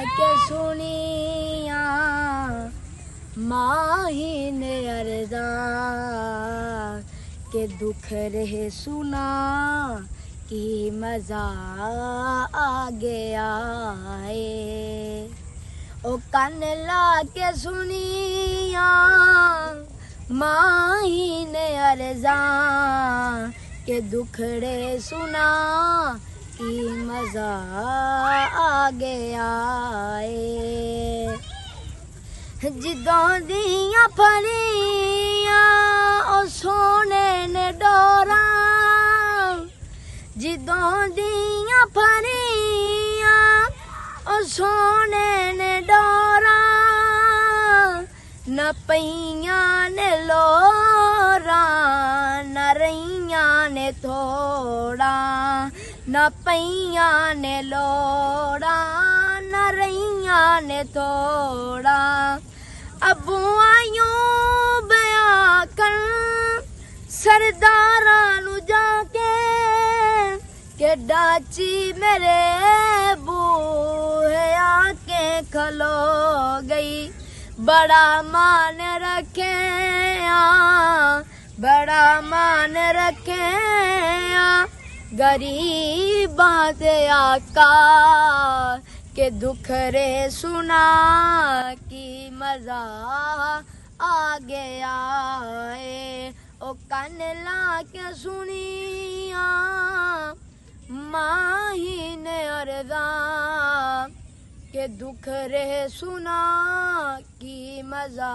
के सुनिया माही ने अर्जा के दुख रहे सुना कि मजा आ गया है। ओ कान ला के सुनिया माही ने अर्जा के दुखड़े सुना कि मजा आ गया है। जिदों दियां फड़ियां ओ सोने ने डोरा, जिदों दियां फड़ियां ओ सोने ने डोरा, न पईयां ने लोरा न रईयां ने थोड़ा, न पईयां ने लोड़ा न रईयां ने थोड़ा। अबू आयूं बयां कर सरदारां नू जाके के डाची मेरे बूहे आके खलो गई। बड़ा मान रखे बड़ा मान रखे गरीबां दे आका के दुख रे सुना कि मजा आ गया है। ओ कान ला के सुनिया माही ने अर्जा के दुख रे सुना कि मजा